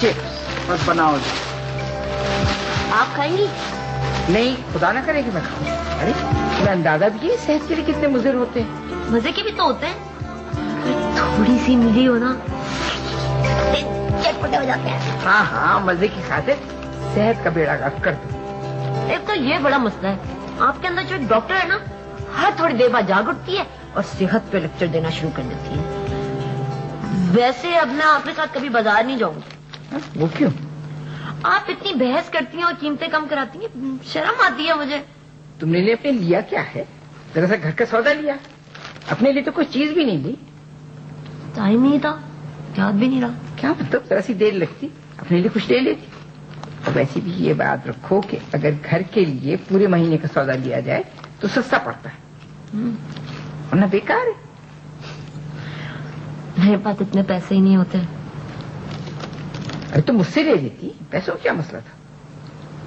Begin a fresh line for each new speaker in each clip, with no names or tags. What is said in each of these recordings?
Chips बस बनाओ।
आप खाएंगी?
नहीं, खुदा ना करे कि मैं खाऊं। अरे तुम्हें अंदाजा भी है सेहत के लिए कितने मुज़िर होते हैं।
मजे के भी तो होते हैं, थोड़ी सी मिली हो ना चटपटे हो जाते हैं।
हाँ हाँ, मजे की खातिर सेहत का बेड़ा गर्क कर दो।
एक तो ये बड़ा मसला है, आपके अंदर जो डॉक्टर है ना, हर थोड़ी देर बाद जाग उठती है और सेहत पे लेक्चर देना शुरू कर देती है। वैसे अब मैं आपके साथ कभी बाजार नहीं जाऊंगी।
वो क्यों?
आप इतनी बहस करती हैं और कीमतें कम कराती हैं, शर्म आती है मुझे।
तुमने लिए अपने लिया क्या है? जरा सा घर का सौदा लिया, अपने लिए तो कोई चीज भी नहीं ली।
टाइम नहीं था, याद भी नहीं रहा।
क्या मतलब, जरा सी देर लगती अपने लिए कुछ ले लेती। और वैसे भी ये बात रखो कि अगर घर के लिए पूरे महीने का सौदा लिया जाए तो सस्ता पड़ता है, वरना बेकार है।
मेरे पास इतने पैसे ही नहीं होते।
अरे तो मुझसे ले लेती, पैसों क्या मसला था,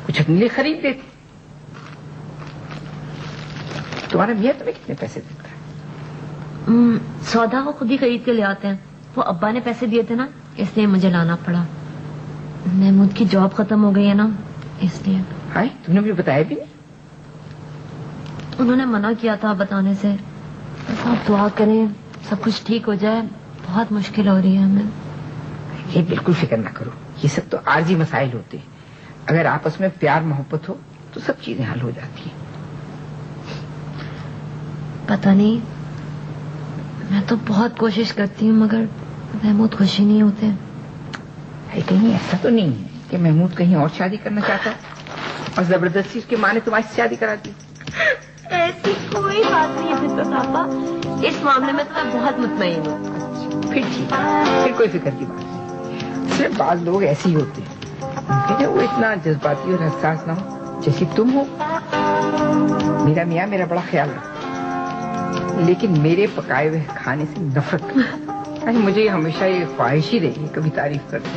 कुछ अपने लिए खरीद लेती। तुम्हारा मियां तुम्हें कितने पैसे देता है?
सौदा वो खुद ही खरीद के ले आते हैं। वो अब्बा ने पैसे दिए थे ना, इसलिए मुझे लाना पड़ा। महमूद की जॉब खत्म हो गई है ना, इसलिए।
हाय, तुमने मुझे बताया भी नहीं।
उन्होंने मना किया था बताने से। बस आप दुआ करें सब कुछ ठीक हो जाए, बहुत मुश्किल हो रही है हमें।
ये बिल्कुल फिक्र ना करो, ये सब तो आर्जी मसाइल होते हैं। अगर आपस में प्यार मोहब्बत हो तो सब चीजें हल हो जाती हैं।
पता नहीं, मैं तो बहुत कोशिश करती हूँ मगर महमूद खुश ही नहीं होते।
है कहीं ऐसा तो नहीं है कि महमूद कहीं और शादी करना चाहता है और जबरदस्ती उसकी माँ ने तुम्हारी शादी करा दी?
ऐसी कोई बात नहीं है फिर पापा, इस मामले में तो मैं बहुत मुतमईन हूँ।
फिर ठीक है, फिर कोई फिक्र की बात नहीं। सिर्फ बात लोग ऐसे ही होते हैं, मुमकिन है वो इतना जज्बाती और हसास ना हो जैसी तुम हो। मेरा मियाँ मेरा बड़ा ख्याल रखता, लेकिन मेरे पकाए हुए खाने से नफरत करता है। मुझे हमेशा ये ख्वाहिश ही रही कभी तारीफ कर दी।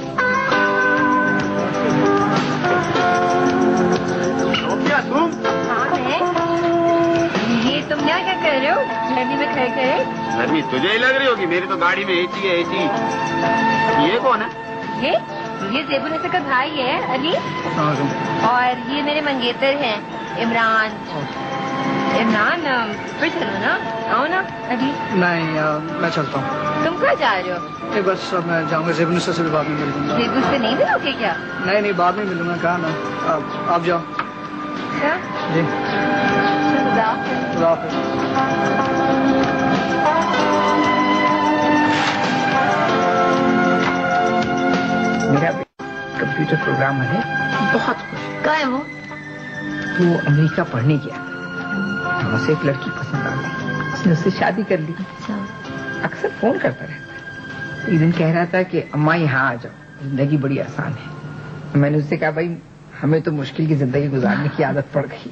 ये तुम क्या कर रहे हो गर्मी में खड़े खड़े?
गर्मी तुझे ही लग रही होगी, मेरी तो गाड़ी में एसी है एसी। ये कौन है?
ये ज़ेबू नसर का भाई है अली, और ये मेरे मंगेतर हैं इमरान। इमरान फिर चलो ना, आओ ना अली।
नहीं मैं चलता हूँ।
तुम कहाँ जा रहे हो?
नहीं बस अब मैं जाऊंगा, ज़ेबू नसर से भी बाद में मिल लूंगा।
ज़ेबू से नहीं मिलोगे क्या?
नहीं बाद में मिलूंगा, कहा ना। आप जाओ।
क्या?
जी
खुदा
हाफिज़।
मेरा कंप्यूटर प्रोग्रामर है, बहुत खुश है।
कहाँ है वो?
वो अमेरिका पढ़ने गया, वहां से एक लड़की पसंद आ गई, उसने उससे शादी कर ली। अक्सर फोन करता रहता है। एक दिन कह रहा था कि अम्मा यहाँ आ जाओ, जिंदगी बड़ी आसान है। मैंने उससे कहा भाई हमें तो मुश्किल की जिंदगी गुजारने की आदत पड़ गई।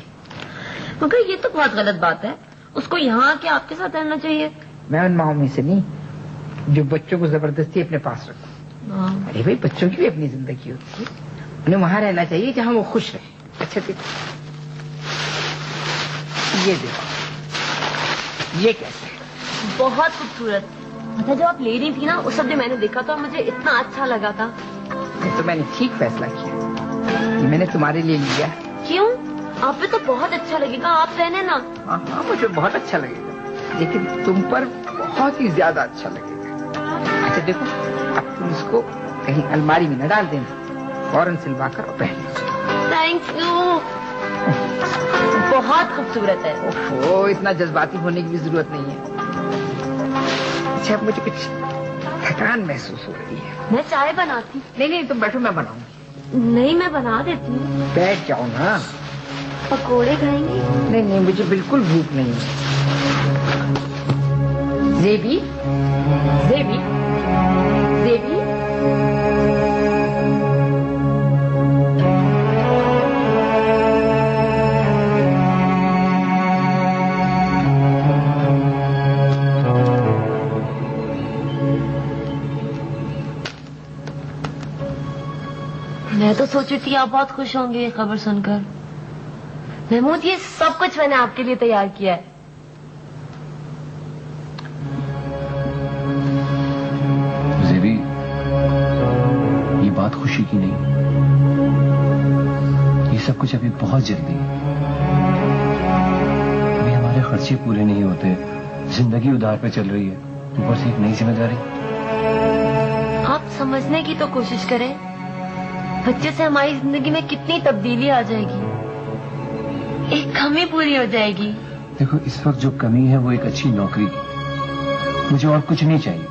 मगर ये तो बहुत गलत बात है, उसको यहाँ आके आपके साथ रहना चाहिए।
मैं उन माओ में से नहीं जो बच्चों को जबरदस्ती अपने पास रखो। अरे भाई, बच्चों की भी अपनी जिंदगी होती है, उन्हें वहां रहना चाहिए जहां वो खुश रहे। अच्छा देखो, ये देखो, ये कैसे है?
बहुत खूबसूरत। मतलब जब आप ले रही थी ना, उस समय मैंने देखा था, मुझे इतना अच्छा लगा था।
तो मैंने ठीक फैसला किया, ये मैंने तुम्हारे लिए लिया।
क्यों? आप पे तो बहुत अच्छा लगेगा, आप पहने ना।
हाँ, मुझे बहुत अच्छा लगेगा, लेकिन तुम पर बहुत ही ज्यादा अच्छा लगेगा। अच्छा देखो, अब तुम इसको कहीं अलमारी में न डाल देना, फौरन सिलवा कर पहन लो।
थैंक यू, बहुत खूबसूरत है।
ओहो, इतना जज्बाती होने की भी जरूरत नहीं है। अच्छा, अब मुझे कुछ थकान महसूस हो रही है।
मैं चाय बनाती।
नहीं तुम बैठो, मैं बनाऊंगी।
नहीं, मैं बना देती हूँ।
बैठ जाओ ना।
पकोड़े खाएंगे?
नहीं मुझे बिल्कुल भूख नहीं है। ज़ेबी, ज़ेबी, ज़ेबी।
मैं तो सोची थी आप बहुत खुश होंगे ये खबर सुनकर। महमूद, ये सब कुछ मैंने आपके लिए तैयार किया है।
ज़ेबी, ये बात खुशी की नहीं। ये सब कुछ अभी बहुत जल्दी है। अभी हमारे खर्चे पूरे नहीं होते, जिंदगी उधार पे चल रही है, ऊपर से एक नई जिम्मेदारी।
आप समझने की तो कोशिश करें, बच्चे से हमारी जिंदगी में कितनी तब्दीली आ जाएगी, एक कमी पूरी हो जाएगी।
देखो, इस वक्त जो कमी है वो एक अच्छी नौकरी की। मुझे और कुछ नहीं चाहिए।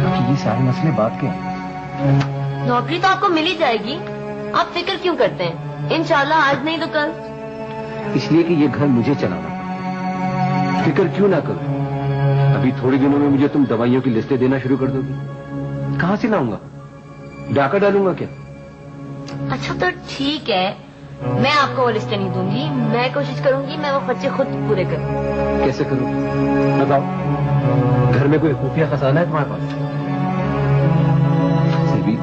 बाकी ये सारे मसले बात के हैं।
नौकरी तो आपको मिल ही जाएगी, आप फिक्र क्यों करते हैं? इंशाल्लाह आज नहीं तो कल।
इसलिए कि ये घर मुझे चलाना। फिक्र क्यों ना करूं? अभी थोड़े दिनों में मुझे तुम दवाइयों की लिस्टें देना शुरू कर दोगी। कहां से लाऊंगा? डाका डालूंगा क्या?
अच्छा तो ठीक है, मैं आपको वो लिस्टें नहीं दूंगी। मैं कोशिश करूंगी मैं वो खर्चे खुद पूरे करूं।
कैसे करूं? बताओ। घर में कोई खुफिया खजाना है तुम्हारे पास? सेबी,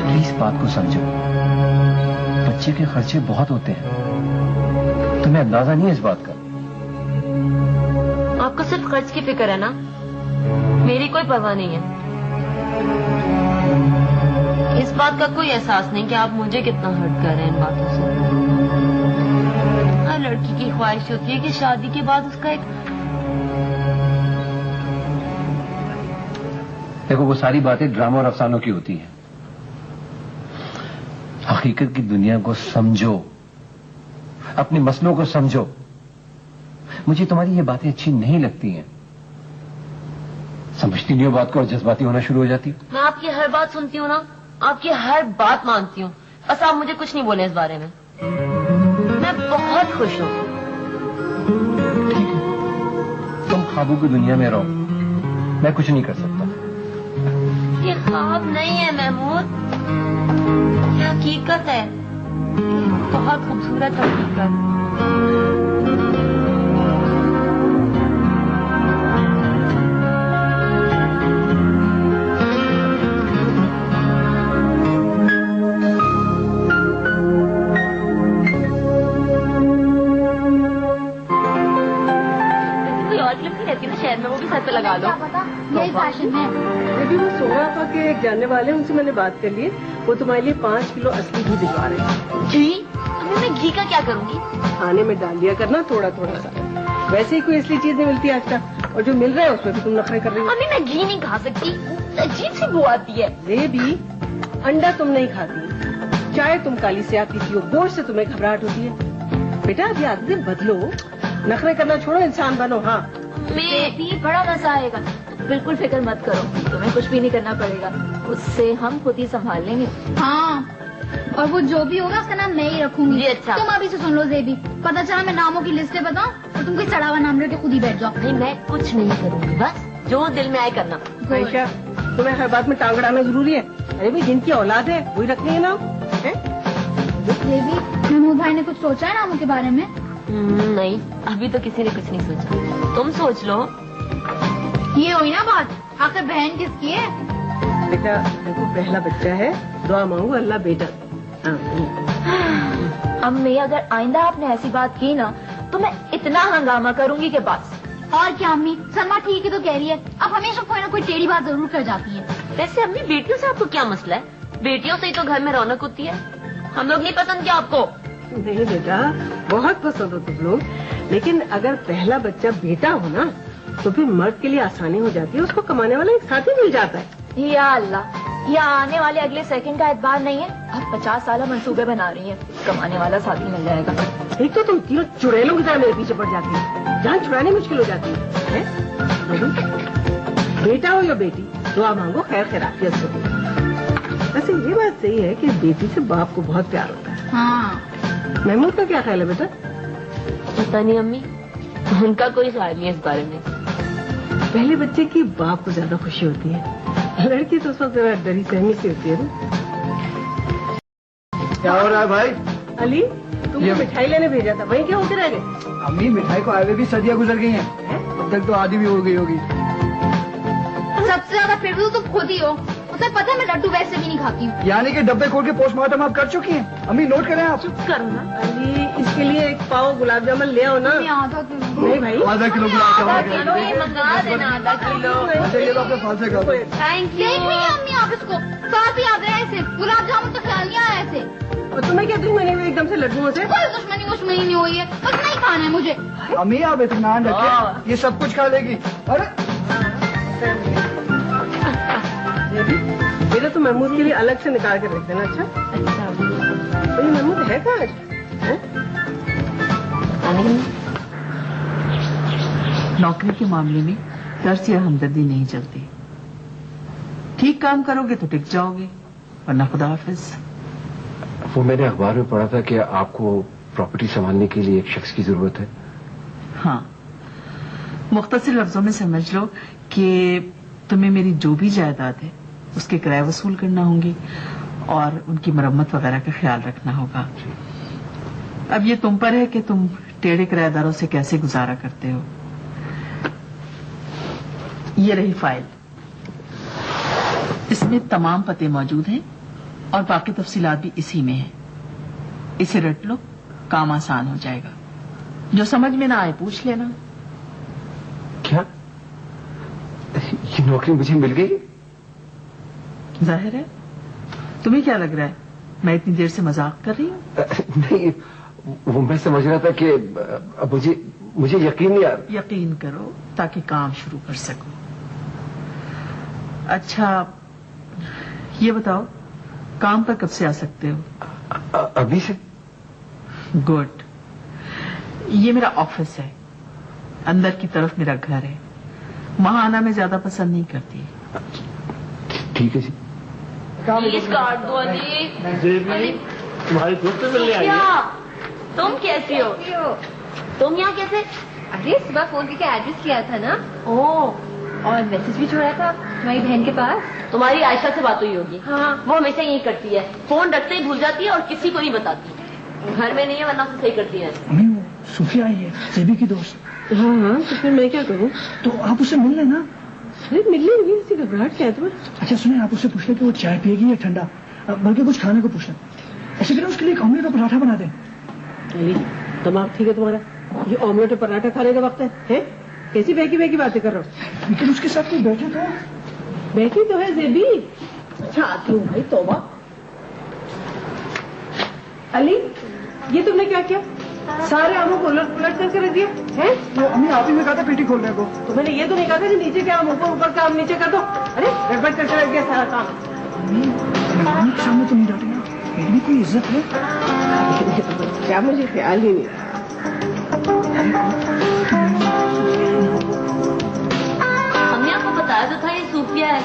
प्लीज बात को समझो। बच्चे के खर्चे बहुत होते हैं, तुम्हें अंदाजा नहीं है इस बात का।
आपको सिर्फ खर्च की फिक्र है ना, मेरी कोई परवाह नहीं है। इस बात का कोई एहसास नहीं कि आप मुझे कितना हर्ट कर रहे हैं इन बातों से। हर लड़की की ख्वाहिश होती है कि शादी के बाद उसका एक
देखो, वो सारी बातें ड्रामा और अफसानों की होती हैं। हकीकत की दुनिया को समझो, अपने मसलों को समझो। मुझे तुम्हारी ये बातें अच्छी नहीं लगती हैं। समझती नहीं हो बात को और जज्बाती होना शुरू हो जाती हो।
मैं आपकी हर बात सुनती हूँ ना, आपकी हर बात मानती हूँ, बस आप मुझे कुछ नहीं बोले इस बारे में। मैं बहुत खुश हूँ।
तुम ख्वाबों की दुनिया में रहो, मैं कुछ नहीं कर सकता।
ये ख्वाब नहीं है महमूद, ये हकीकत है, बहुत खूबसूरत हकीकत। शहर में वो भी सर पे लगा दो।
यही फैशन है।
अभी वो सोना आपा के एक जानने वाले हैं, उनसे मैंने बात कर ली है। वो तुम्हारे लिए 5 किलो असली घी भिजवा रहे हैं।
घी? अभी मैं घी का क्या करूंगी?
खाने में डाल दिया करना थोड़ा थोड़ा सा। वैसे ही कोई असली चीज नहीं मिलती आजकल, और जो मिल रहा है उसमें भी तुम नखरे कर रही हो।
अम्मी मैं घी नहीं खा सकती, अजीब सी बू आती है।
ये भी अंडा तुम नहीं खाती, चाय तुम काली से आती थी, गोश्त से तुम्हें घबराहट होती है। बेटा अभी आदमी बदलो, नखरे करना छोड़ो, इंसान बनो। हाँ
बेबी, बड़ा मजा आएगा। बिल्कुल फिक्र मत करो, तुम्हें कुछ भी नहीं करना पड़ेगा, उससे हम खुद ही संभाल लेंगे। हाँ, और वो जो भी होगा उसका नाम मैं ही रखूंगी।
जी अच्छा।
तुम अभी से सुन लो जेबी, पता चला मैं नामों की लिस्टें बताऊं और तुम कोई सड़ा हुआ नाम लेके खुद ही बैठ जाओ।
नहीं, मैं कुछ नहीं करूंगी, बस जो दिल में आए करना।
आयशा, तुम्हें हर बात में टांग अड़ाना जरूरी है? अरे भाई, जिनकी औलाद है वही रखनी है नाम।
जेबी, महमूद भाई ने कुछ सोचा है नामों के बारे में?
नहीं, अभी तो किसी ने कुछ नहीं सोचा, तुम सोच लो।
ये हुई ना बात, आखिर बहन किसकी है?
बेटा देखो, पहला बच्चा है, दुआ मांगो अल्लाह बेटा।
अम्मी, अगर आइंदा आपने ऐसी बात की ना तो मैं इतना हंगामा करूंगी कि बस। और क्या अम्मी, सलमा ठीक है तो कह रही है, अब हमेशा कोई ना कोई टेढ़ी बात जरूर कर जाती है।
वैसे अम्मी, बेटियों से आपको क्या मसला है? बेटियों से ही तो घर में रौनक होती है। हम लोग नहीं पसंद क्या आपको?
नहीं बेटा, बहुत पसंद हो तुम लोग, लेकिन अगर पहला बच्चा बेटा हो ना तो फिर मर्द के लिए आसानी हो जाती है, उसको कमाने वाला एक साथी मिल जाता है।
या अल्लाह, या आने वाले अगले सेकंड का एतबार नहीं है, अब 50 साल मंसूबे बना रही है, कमाने वाला साथी मिल जाएगा।
एक तो तुम तीनों चुड़ैलों की तरह मेरे पीछे पड़ जाती है, जान छुड़ानी मुश्किल हो जाती है? बेटा हो या बेटी, दुआ मांगो खैर खैराफियत से। वैसे ये बात सही है कि बेटी से बाप को बहुत प्यार होता है।
हाँ।
महमूद का क्या ख्याल है बेटा?
पता नहीं अम्मी, उनका कोई ख्याल नहीं है इस बारे में।
पहले बच्चे की बाप को ज्यादा खुशी होती है, लड़की तो उस वक्त डरी सहमी सी होती है ना।
क्या हो रहा है भाई?
अली, तुमको मिठाई लेने भेजा था, वहीं क्या होते रह गए?
अम्मी, मिठाई को आए हुए भी सदियां गुजर गई हैं, अब तक तो आधी भी हो गई होगी।
सबसे ज्यादा फिर तो तुम खुद ही हो, उसे पता है मैं लड्डू वैसे भी नहीं खाती हूँ।
यानी कि डब्बे खोल के पोस्टमार्टम आप कर चुकी हैं। अम्मी नोट करें आप।
चुप करो ना अली, इसके लिए एक पाव गुलाब जामुन ले आओ ना।
आधा किलो।
नहीं भाई,
आधा किलो गुलाब जामुन।
ये मंगा देना आधा किलो।
चलिए तो अपने फालसे का दो।
Thank you.
देख रही है अम्मी आप इसको, साथ ही आ गया ऐसे, गुलाब जामुन तो ख्याल नहीं आया ऐसे।
और तुम्हें क्या दूं मैंने एकदम से लड्डुओं से?
कोई दुश्मनी नहीं हुई है, बस नहीं खाना है मुझे।
अम्मी आप इत्मीनान रखें, ये सब कुछ खा लेगी। अरे
मेरा तो महमूद के लिए अलग से निकाल कर रख देना। अच्छा तो ये महमूद है कहाँ आज?
नौकरी के मामले में तरस या हमदर्दी नहीं चलती। ठीक काम करोगे तो टिक जाओगे, वरना खुदा हाफिज।
वो मैंने अखबार में पढ़ा था कि आपको प्रॉपर्टी संभालने के लिए एक शख्स की जरूरत है।
हाँ, मुख्तसर लफ्जों में समझ लो कि तुम्हें मेरी जो भी जायदाद है उसके किराए वसूल करना होंगी और उनकी मरम्मत वगैरह का ख्याल रखना होगा। अब ये तुम पर है कि तुम टेढ़े किराएदारों से कैसे गुजारा करते हो। ये रही फाइल, इसमें तमाम पते मौजूद हैं और बाकी तफसीलात भी इसी में है। इसे रट लो, काम आसान हो जाएगा। जो समझ में ना आए पूछ लेना।
क्या ये नौकरी मुझे मिल गई?
जाहिर है। तुम्हें क्या लग रहा है मैं इतनी देर से मजाक कर रही हूँ?
नहीं, वो मैं समझ रहा था कि मुझे यकीन नहीं आ रहा।
यकीन करो ताकि काम शुरू कर सको। अच्छा ये बताओ, काम पर कब से आ सकते हो?
अभी से।
गुड। ये मेरा ऑफिस है, अंदर की तरफ मेरा घर है। वहां आना मैं ज्यादा पसंद नहीं करती।
ठीक है जी।
प्लीज काट दो अली।
तुम्हारी दोस्त मिलने आई है।
तुम कैसी हो? तुम यहाँ कैसे?
अरे सुबह फोन करके एड्रेस किया था ना,
ओह,
और मैसेज भी छोड़ा था तुम्हारी बहन के पास।
तुम्हारी आयशा से बात हुई होगी।
हाँ।
वो हमेशा यही करती है, फोन रखते ही भूल जाती है और किसी को नहीं बताती। घर में नहीं है वरना उसे सही करती है।
अम्मी वो सूफिया आई है, सेबी की दोस्त।
हाँ हाँ, तो फिर मैं क्या करूँ?
तो आप उससे मिल लेना।
अरे मिलने लगी, इसकी घबराहट क्या है तुम्हें?
अच्छा सुने, आप उससे पूछ ले कि वो चाय पिएगी या ठंडा, बल्कि कुछ खाने को पूछ लें। ऐसे करें उसके लिए एक ऑमलेट और पराठा बना दें।
अली दिमाग ठीक है तुम्हारा? ये ऑमलेट और पराठा खाने का वक्त है? कैसी बहकी बहकी बातें कर रहे हो?
लेकिन उसके साथ कोई बैठे तो।
बैठी तो है जेबी। अच्छा आती हूँ भाई, तौबा। अली ये तुमने क्या किया? सारे आमों को उलट पुलट करके रख दिया है?
तो अम्मी आप ही ने कहा था पेटी खोलने को।
तो मैंने ये तो नहीं कहा था कि नीचे क्या आम ऊपर, ऊपर का आम नीचे कर दो। अरे गड़बड़ करके रख दिया सारा काम।
मेहमानों के सामने तो नहीं डांटेगा, मेरी भी कोई इज्जत है।
क्या मुझे ख्याल ही नहीं।
हमने आपको बताया तो था ये सूफिया है,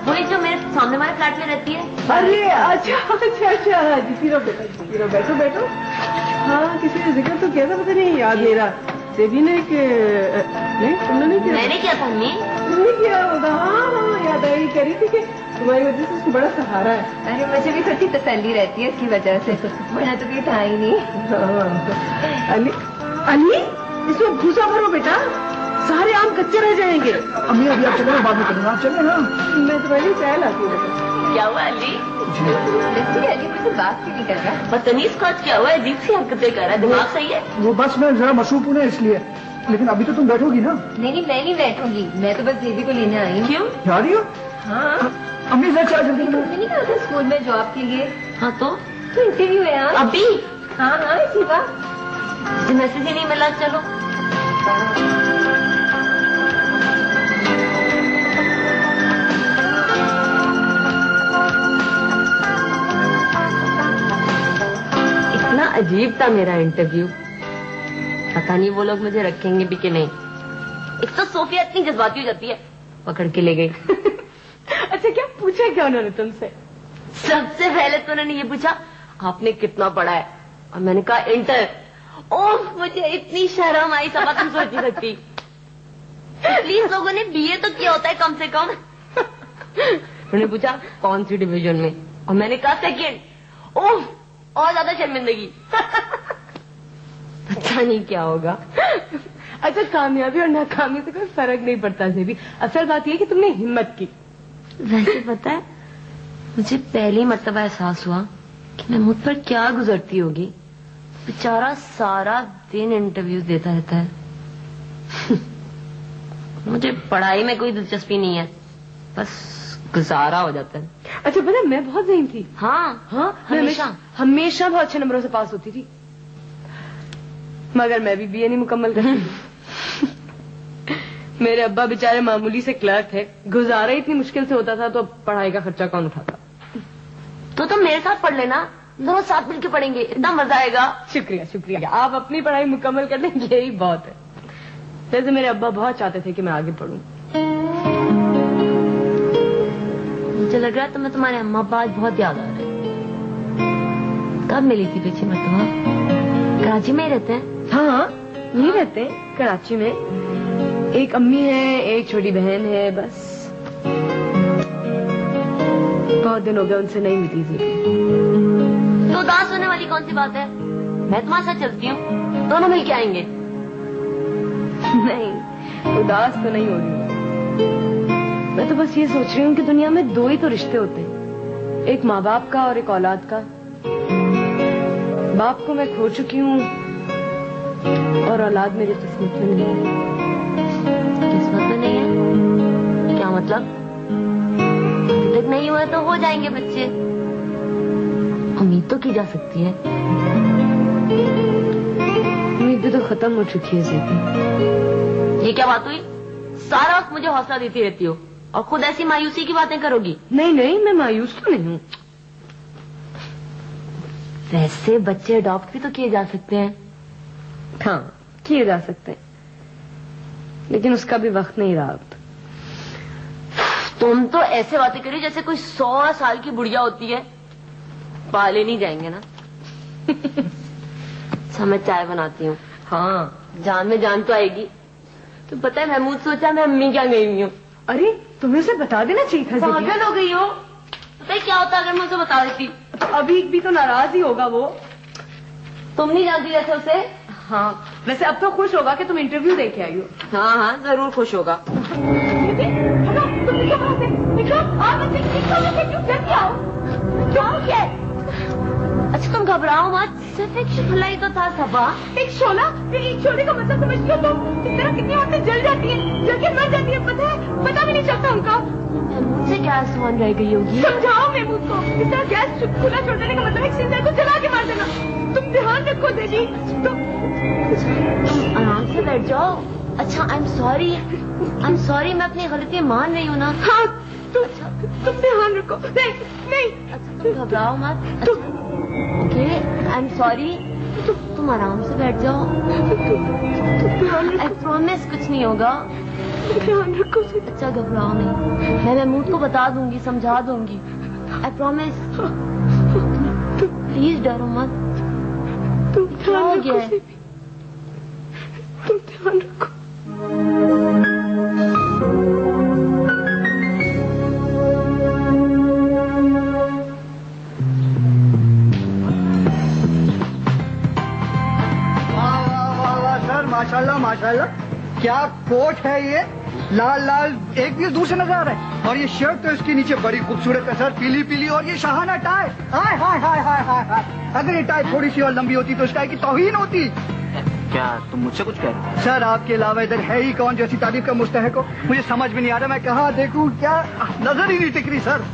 वही जो मेरे सामने वाले फ्लैट में रहती है।
अरे अच्छा अच्छा अच्छा, जी बेटा, बैठो बैठो। हाँ किसी ने जिक्र तो किया था, पता नहीं याद नहीं रहा। देवी ने नहीं, तुमने नहीं किया?
मैंने किया था मम्मी।
तुमने किया होगा। हाँ याद आई, करी थी कि तुम्हारी वजह से उसको बड़ा सहारा है।
अरे मुझे भी थोड़ी तसल्ली रहती है इसकी वजह से, वरना तो कोई था ही नहीं।
अली अली इसमें भूसा भरो बेटा, सारे आम कच्चे रह जाएंगे।
अम्मी अभी आप चले, बाद में करूँगा, आप चले ना।
मैं तुम्हारे लिए चाय लाती हूँ बेटा।
क्या हुआ अली?
अली मुझसे बात क्यों नहीं कर रहा?
बदतमीज को आज क्या हुआ? अजीब सी हरकतें कर रहा है, दिमाग सही है?
वो बस मैं जरा मसरूफ हूँ ना इसलिए। लेकिन अभी तो तुम बैठोगी ना?
नहीं मैं नहीं बैठूंगी, मैं तो बस दीदी को लेने आई हूँ।
क्यों?
जा रही हो?
हाँ,
अम्मी जरा चाय जल्दी
तुमने नहीं कहा था स्कूल में जॉब के लिए?
हाँ तो
इंटरव्यू है यार।
अभी
हाँ इसी बात।
मैसेज ही नहीं मिला। चलो इतना अजीब था मेरा इंटरव्यू, पता नहीं वो लोग मुझे रखेंगे भी कि नहीं। एक तो सोफिया इतनी जज्बाती हो जाती है, पकड़ के ले गई।
अच्छा क्या पूछा क्या उन्होंने तुमसे?
सबसे पहले तो उन्होंने ये पूछा आपने कितना पढ़ा है, और मैंने कहा इंटर। ओह मुझे इतनी शर्म आई, सब तुम सोच नहीं सकती। प्लीज लोगों ने बीए तो किया होता है कम से कम। उन्होंने पूछा कौन सी डिवीजन में, और मैंने कहा सेकेंड। ओह और ज्यादा शर्मिंदगी। पता नहीं क्या होगा।
अच्छा कामयाबी और नाकामी से कोई फर्क नहीं पड़ता जेबी, असल बात यह कि तुमने हिम्मत की।
वैसे पता है मुझे पहली मर्तबा एहसास हुआ कि मैं मुझ पर क्या गुजरती होगी। बेचारा सारा दिन इंटरव्यू देता रहता है। मुझे पढ़ाई में कोई दिलचस्पी नहीं है, बस गुजारा हो जाता है।
अच्छा पता मैं बहुत ज़हीन थी।
हाँ
हाँ
हमेशा
हमेशा बहुत अच्छे नंबरों से पास होती थी, मगर मैं भी बीए नहीं मुकम्मल करती। मेरे अब्बा बेचारे मामूली से क्लर्क थे, गुजारा इतनी मुश्किल से होता था, तो पढ़ाई का खर्चा कौन उठाता।
तो तुम मेरे साथ पढ़ लेना, दोनों साथ मिलकर पढ़ेंगे, इतना मजा आएगा।
शुक्रिया शुक्रिया, आप अपनी पढ़ाई मुकम्मल कर लें यही बहुत है। वैसे मेरे अब्बा बहुत चाहते थे कि मैं आगे पढ़ूं।
मुझे लग रहा है तुम्हें तुम्हारे अम्मा अब्बा आज बहुत याद आ रहे हैं। कब मिली थी पिछली मर्तबा? कराची में ही रहते हैं?
हाँ यही रहते हैं कराची में। एक अम्मी है, एक छोटी बहन है, बस। बहुत दिन हो गए उनसे नहीं मिली थी।
तो उदास होने वाली कौन सी बात है? मैं तुम्हारे साथ चलती हूँ, दोनों मिलके आएंगे।
नहीं उदास तो नहीं हो रही, मैं तो बस ये सोच रही हूँ कि दुनिया में दो ही तो रिश्ते होते हैं, एक माँ बाप का और एक औलाद का। बाप को मैं खो चुकी हूँ और औलाद मेरी किस्मत में नहीं है।
किस्मत में नहीं है? क्या मतलब? जब नहीं हुए तो हो जाएंगे बच्चे, उम्मीद तो की जा सकती है।
उम्मीद तो खत्म हो चुकी है ज़ेबी।
ये क्या बात हुई? सारा वक्त मुझे हौसला देती रहती हो और खुद ऐसी मायूसी की बातें करोगी।
नहीं नहीं मैं मायूस तो नहीं हूँ।
वैसे बच्चे अडॉप्ट भी तो किए जा सकते हैं।
हाँ किए जा सकते हैं, लेकिन उसका भी वक्त नहीं रहा अब।
तुम तो ऐसे बातें करी जैसे कोई 100 साल की बुढ़िया होती है। पाले नहीं जाएंगे ना। अच्छा मैं चाय बनाती हूँ। हाँ जान में जान तो आएगी। तो पता है महमूद सोचा मैं अम्मी क्या गई हुई हूँ।
अरे तुम्हें उसे बता देना चाहिए था।
पागल हो गई हो? पता है क्या होता अगर मैं उसे बता देती?
तो अभी भी तो नाराज ही होगा वो।
तुम नहीं जानती जैसे उसे।
हाँ वैसे अब तो खुश होगा कि तुम इंटरव्यू दे के आई हो।
हाँ हाँ जरूर खुश होगा। अच्छा तुम घबराओ मत, सिर्फ एक शोला ही तो था सबा।
एक शोला? एक शोले का मतलब समझती हो तुम? इस तरह कितनी औरतें जल जाती हैं, जल के मर जाती हैं, पता है? पता भी नहीं चलता उनका।
मुझसे क्या सुन रह गई होगी?
समझाओ महमूद को, इस तरह गैस खुला छोड़ देने का मतलब एक सिंदर को जला के मार देना। तुम ध्यान रखो देवी। तुम
आराम से बैठ जाओ। अच्छा आई एम सॉरी मैं अपनी गलती मान रही हूँ ना।
हाँ तुम ध्यान रखो। नहीं नहीं
अच्छा तुम घबराओ मत। Okay I am sorry. तुम आराम से बैठ जाओ। आई प्रॉमिस कुछ नहीं होगा।
ध्यान रखो।
अच्छा घबराओ नहीं, मैं महमूद को बता दूंगी, समझा दूंगी। I promise. प्लीज डरो मत।
तुम
क्या हो गया है?
तुम ध्यान रखो।
माशाल्लाह माशाल्लाह, क्या कोट है ये, लाल लाल एक भी दूर से नजर आ रहा है। और ये शर्ट तो इसके नीचे बड़ी खूबसूरत है सर, पीली पीली। और ये शाहाना टाई, हाय हाय हाय हाय हाय हाय। अगर ये टाई थोड़ी सी और लंबी होती तो इस टाई की तौहीन होती।
क्या तुम मुझसे कुछ कह रहे हो?
सर आपके अलावा इधर है ही कौन जो ऐसी तारीफ का मुस्तहक हो? मुझे समझ में नहीं आ रहा, मैं कहाँ देखूं, क्या नजर ही नहीं टिक रही सर।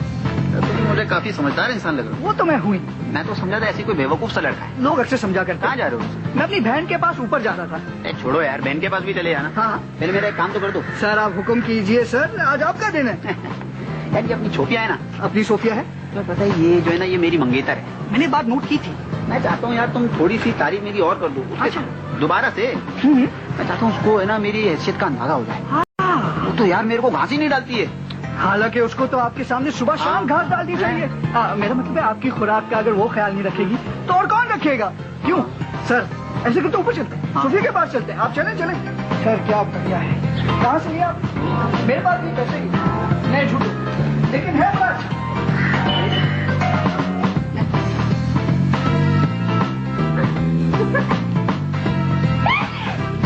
तुम मुझे काफी समझदार इंसान लग रहे हो।
वो तो मैं हुई,
मैं तो समझा था ऐसी कोई बेवकूफ सा लड़का है।
लोग अक्सर समझा करते।
कहाँ जा रहे हो?
मैं अपनी बहन के पास ऊपर जा रहा था।
छोड़ो यार, बहन के पास भी चले जाना।
हाँ
पहले मेरा एक काम तो कर दो।
सर आप हुक्म कीजिए सर, आज आपका दिन है।
यार ये अपनी छोटिया है ना,
अपनी सोफिया है।
तो पता है ये जो है ना, ये मेरी मंगेतर है।
मैंने बात नोट की थी।
मैं चाहता हूँ यार तुम थोड़ी सी तारीफ मेरी और कर दो
अच्छा।
दोबारा से। मैं चाहता हूँ उसको है ना मेरी हैसियत का अंदाजा हो जाए। वो तो यार मेरे को घास ही नहीं डालती है।
हालांकि उसको तो आपके सामने सुबह शाम घास डालनी चाहिए। मेरा मतलब है आपकी खुराक का अगर वो ख्याल नहीं रखेगी तो और कौन रखेगा? क्यों सर ऐसे करते ऊपर चलते हैं, सोफिया के पास चलते हैं। आप चलें चलें। सर क्या बढ़िया है। कहाँ से लिया आप? मेरे पास भी पैसे ही नहीं, झूठ लेकिन है बस।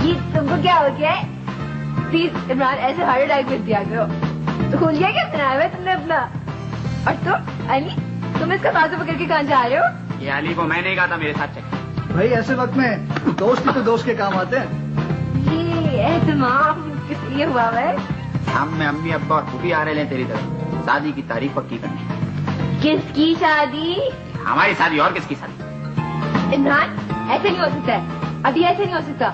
ये तुमको क्या हो गया है? प्लीज इमरान ऐसे हार्ट अटैक में दिया करो। तो खुल गया क्या बनाया हुआ तुमने अपना? और तो अली तुम इसका बाजू पकड़ के कहाँ जा रहे हो?
ये अली को मैं नहीं कहा था मेरे साथ चल।
भाई ऐसे वक्त में दोस्त ही तो दोस्त के काम आते हैं।
ये एहतमाम किस लिए हुआ है?
शाम में अम्मी अब्बा और फूफी आ रहे हैं तेरी तरफ शादी की तारीख पक्की करने।
किसकी शादी?
हमारी शादी और किसकी शादी?
इमरान ऐसे नहीं हो सकता है, अभी ऐसे नहीं हो सकता।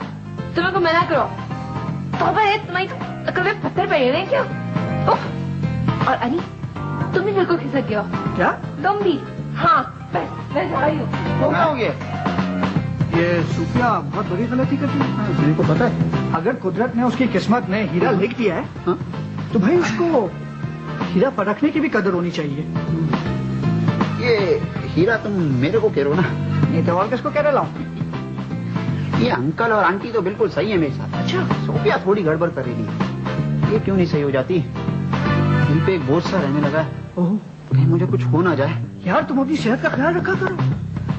तुम्हें को मना करो। तौबा है तुम्हारी अकल में पत्थर पड़े हुए हैं क्या? उफ। और अली तुम भी बिल्कुल खिसक गए हो।
क्या?
तुम भी? हाँ मैं जा रही हूँ।
क्या हो गया?
ये सूफिया बहुत बड़ी गलती करती है। मेरे को पता है अगर कुदरत ने उसकी किस्मत में हीरा लिख दिया है तो भाई उसको हीरा परखने की भी कदर होनी चाहिए।
ये हीरा तुम मेरे को कह रहे हो ना?
नहीं तो और किसको कह रहा हूँ?
ये अंकल और आंटी तो बिल्कुल सही है मेरे साथ। अच्छा सोफिया थोड़ी गड़बड़ कर रही है। ये क्यों नहीं सही हो जाती? दिल पे एक बोझ सा रहने लगा है।
ओह
कहीं मुझे कुछ हो ना जाए।
यार तुम अपनी सेहत का ख्याल रखा करो,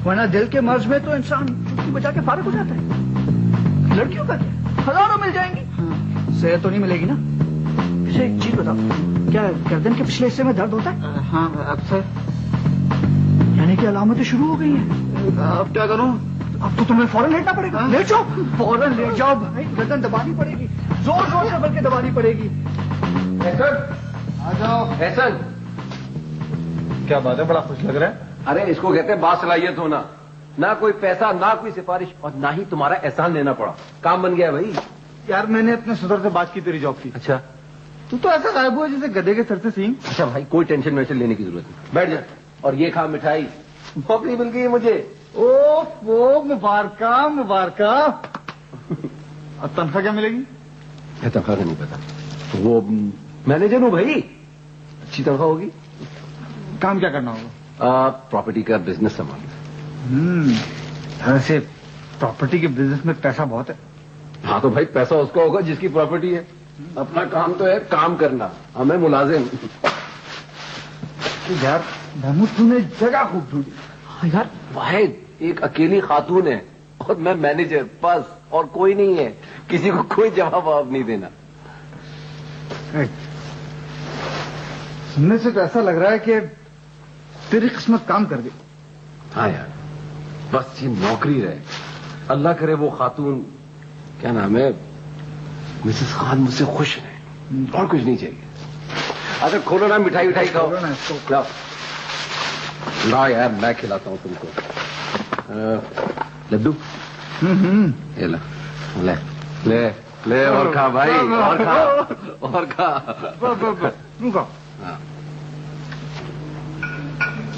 वरना दिल के मर्ज में तो इंसान चुटकी बजा के फारिग हो जाता है। लड़कियों का क्या हजारों मिल जाएंगी, सेहत तो नहीं मिलेगी ना। वैसे एक चीज बताओ, क्या गर्दन के पिछले हिस्से में दर्द होता है?
हाँ अक्सर।
यानी कि अलामतें शुरू हो गई हैं।
अब क्या करूं?
अब तो तुम्हें फौरन लेटना पड़ेगा। लेट जाओ, फौरन लेट जाओ भाई। गर्दन दबानी पड़ेगी, जोर जोर से बल्कि दबानी पड़ेगी।
आ जाओ। एहसन, क्या बात है, बड़ा खुश लग रहा है। अरे इसको कहते हैं बासलाहियत होना। ना कोई पैसा, ना कोई सिफारिश और ना ही तुम्हारा एहसान लेना पड़ा। काम बन गया भाई।
यार मैंने अपने सदर से बात की तेरी जॉब की।
अच्छा
तू तो ऐसा गायब हुआ जैसे गधे के सर से सींग।
अच्छा भाई, कोई टेंशन वेंशन लेने की जरूरत नहीं, बैठ जा और ये खा मिठाई। नौकरी मिल गई है मुझे।
ओ मुबारका मुबारका। और तनख्वाह क्या मिलेगी?
तनख्वाह का नहीं पता, वो मैनेजर हूँ भाई, अच्छी तनख्वाह होगी।
काम क्या करना होगा?
प्रॉपर्टी का बिजनेस संभालना।
वैसे प्रॉपर्टी के बिजनेस में पैसा बहुत है।
हाँ तो भाई पैसा उसका होगा जिसकी प्रॉपर्टी है। अपना काम तो है काम करना, हमें मुलाजिम।
यार महमूद तूने जगह खूब ढूंढी।
हाँ यार, वाहिद एक अकेली खातून है और मैं मैनेजर, बस और कोई नहीं है। किसी को कोई जवाब नहीं देना।
सुनने से तो ऐसा लग रहा है कि तेरी किस्मत काम कर गई।
हाँ यार, बस ये नौकरी रहे। अल्लाह करे वो खातून, क्या नाम है, मिसेस खान मुझसे खुश है और कुछ नहीं चाहिए। अच्छा खोलो ना, मिठाई उठाई खाओ। लाओ लाओ यार, मैं खिलाता हूँ तुमको। लड्डू ये ला, ले ले ले और खा भाई, और खा और खा।
रुको।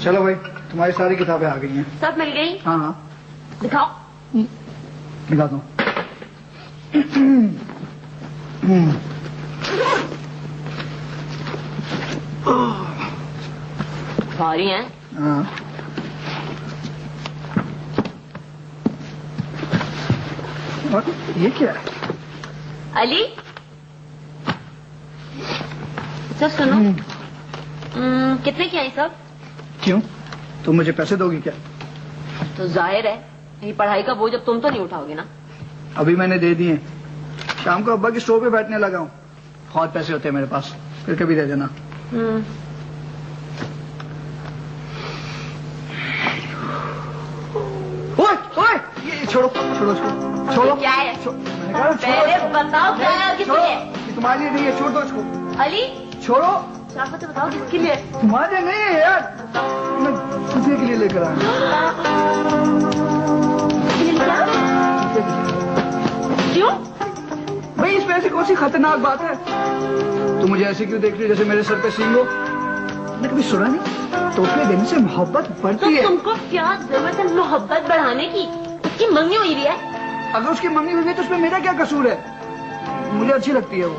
चलो भाई, तुम्हारी सारी किताबें आ गई हैं।
सब मिल गई?
हाँ हाँ
दिखाओ।
दिखा दो।
भारी हैं।
हाँ और ये क्या है?
अली सब सुनो। कितने की आई सब?
क्यों, तुम मुझे पैसे दोगी क्या?
तो जाहिर है यही पढ़ाई का बोझ अब तुम तो नहीं उठाओगे ना।
अभी मैंने दे दिए, शाम को अब्बा की स्टोर पे बैठने लगा हूँ। बहुत पैसे होते हैं मेरे पास, फिर कभी दे देना। ओए ओए, ये छोड़ो छोड़ो छोड़ो छोड़ो।
क्या है?
मैंने कहा
पहले
छोड़ो।
बताओ क्या है और किसके लिए?
ये तुम्हारे लिए नहीं है, छोड़ दो इसको।
अली
छोड़ो।
आप तो बताओ किसके लिए?
तुम्हारे लिए नहीं है यार, मैं खुशी के लिए लेकर आया।
क्यों?
भाई इसमें ऐसी कौन सी खतरनाक बात है? तुम मुझे ऐसे क्यों देख रही हो जैसे मेरे सर पे सींग हो? मैंने कभी सुना नहीं, तोहफे देने से मोहब्बत बढ़ती है।
तुमको क्या जरूरत है मोहब्बत बढ़ाने की? उसकी मंगनी हुई है।
अगर उसकी मम्मी हुई है तो उसमें मेरा क्या कसूर है? मुझे अच्छी लगती है वो।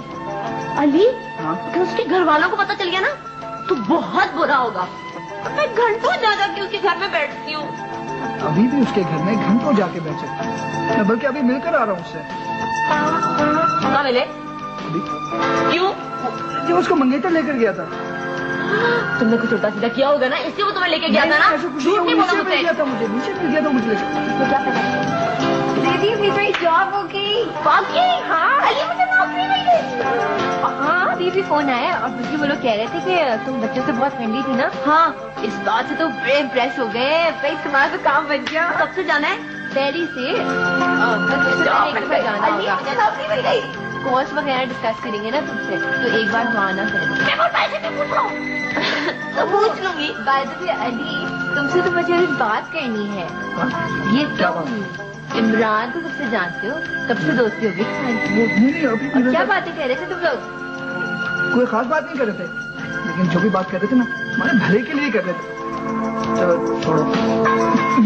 अली
हाँ?
अगर उसके घर वालों को पता चल गया ना तो बहुत बुरा होगा। मैं घंटों जा के उसके घर में बैठती हूँ।
अभी भी उसके घर में घंटों जाके बैठे, मैं बल्कि अभी मिलकर आ रहा हूँ उससे।
कहाँ मिले?
अभी
क्यों?
जब उसको मंगेतर लेकर गया था।
तुमने कुछ उल्टा सीधा किया होगा ना, इसलिए वो तुम्हें लेके गया था ना।
ऐसा कुछ नहीं,
झूठ नहीं
वो
बोला
नीचे मिल
मुझसे।
गया था मुझे, नीचे मिल गया था मुझे।
तो क्या पता?
दीदी मेरी जॉब हो गई।
बाकी हाँ अली मुझे नौकरी मिल गई।
हाँ अभी भी फोन आया और मुझे वो लोग कह रहे थे कि तुम बच्चों से बहुत फ्रेंडली थी ना। हाँ इस बात से तो बड़े इम्प्रेस हो गए भाई, तुम्हारा तो काम बन गया।
कब से जाना है?
दिल्ली से बस जाना होगा।
नौकरी मिल गई।
कोर्स वगैरह डिस्कस करेंगे ना तुमसे, तो एक बार वहाँ आना करेंगे।
तो पूछ लूंगी।
बाय द वे अली, तुमसे तो मुझे एक बात करनी है। ये तुम इमरान को कब से जानते हो? कब से दोस्ती होगी?
नहीं अभी
और क्या बातें कह रहे थे तुम लोग?
कोई खास बात नहीं कर रहे थे, लेकिन जो भी बात कर रहे थे ना हमारे भले के लिए कर रहे थे। चलो छोड़ो,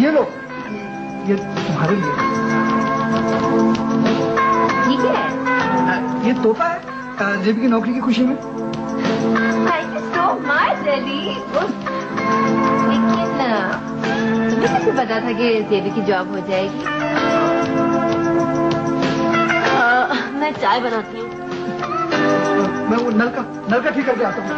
ये लो, ये तुम्हारे लिए।
ये क्या है?
ये तोहफा है जेबी की नौकरी की खुशी में।
Thank you so much Ali. लेकिन तुम्हें कैसे पता था कि जेबी की जॉब हो जाएगी?
मैं चाय बनाती हूँ।
मैं वो नलका ठीक करके आता हूँ।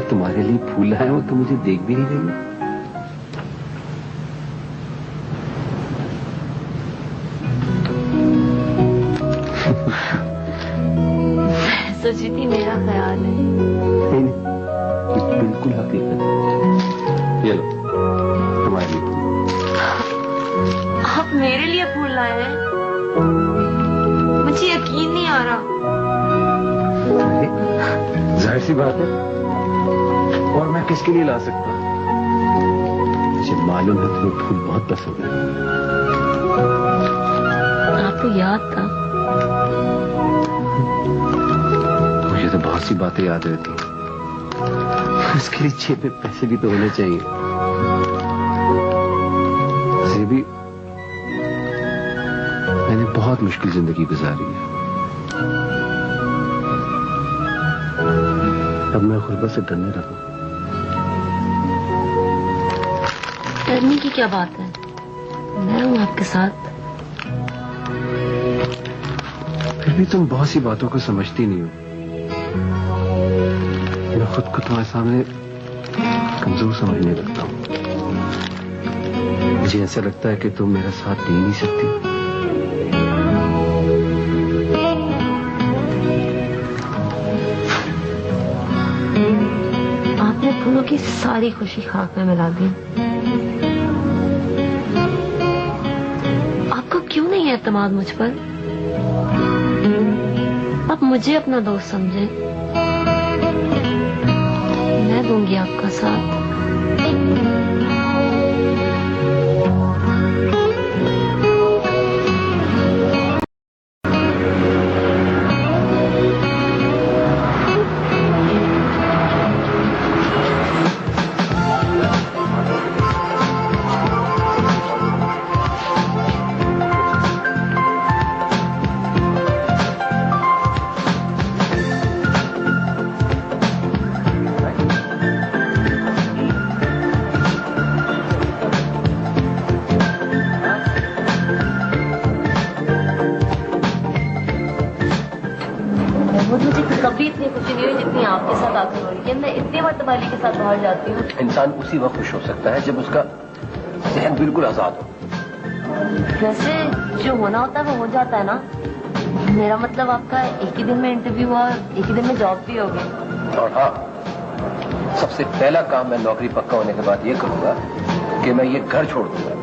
तुम्हारे लिए फूल लाया हो तो मुझे देख भी नहीं रही।
सोची थी मेरा ख्याल है।
नहीं, बिल्कुल हकीकत है। ये लो तुम्हारे लिए।
आप मेरे लिए फूल लाए हैं? मुझे यकीन नहीं आ रहा।
जाहिर सी बात है, और मैं किसके लिए ला सकता? मुझे मालूम है तुम्हें फूल बहुत पसंद है।
आपको याद था?
मुझे तो बहुत सी बातें याद रहती हैं। उसके लिए जेब में पैसे भी तो होने चाहिए। भी मैंने बहुत मुश्किल जिंदगी गुजारी है। अब मैं गुर्बत से डरने लगा।
डरने की क्या बात है? मैं हूं आपके साथ।
फिर भी तुम बहुत सी बातों को समझती नहीं हो। मैं खुद को तुम्हारे सामने कमजोर समझने लगता हूँ। मुझे ऐसा लगता है कि तुम मेरा साथ दे नहीं सकती।
आपने फूलों की सारी खुशी खाक में मिला दी। आपको क्यों नहीं है एतमाद मुझ पर? आप मुझे अपना दोस्त समझे। मैं दूंगी आपका साथ। कभी इतनी खुशी नहीं हुई जितनी आपके साथ आकर हो रही है। मैं इतनी मरतबा अली के साथ बाहर जाती हूँ।
इंसान उसी वक्त खुश हो सकता है जब उसका ज़हन बिल्कुल आजाद हो।
वैसे जो होना होता है वो हो जाता है ना। मेरा मतलब आपका एक ही दिन में इंटरव्यू हुआ और एक ही दिन में जॉब भी हो गई।
और हाँ, सबसे पहला काम मैं नौकरी पक्का होने के बाद ये करूंगा कि मैं ये घर छोड़ दूंगा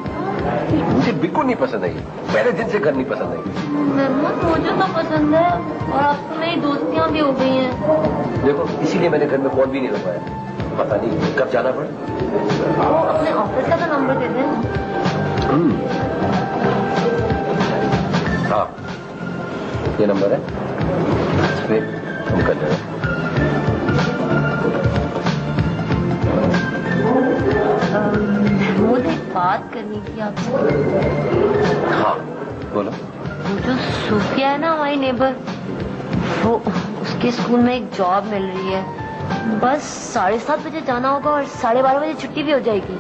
मुझे बिल्कुल नहीं पसंद आई, पहले दिन से घर नहीं पसंद आई।
महमूद मुझे तो पसंद है और अब तो मेरी दोस्तियां भी हो गई हैं।
देखो इसीलिए मैंने घर में फोन भी नहीं लगवाया, पता नहीं कब जाना पड़ा।
वो अपने ऑफिस का तो नंबर दे दें।
हाँ ये नंबर है, इस पे तुम कर देना।
महमूद एक बात करनी थी आपसे।
हाँ बोलो।
वो जो सूफिया है ना हमारी नेबर, वो उसके स्कूल में एक जॉब मिल रही है। बस 7:30 बजे जाना होगा और 12:30 बजे छुट्टी भी हो जाएगी।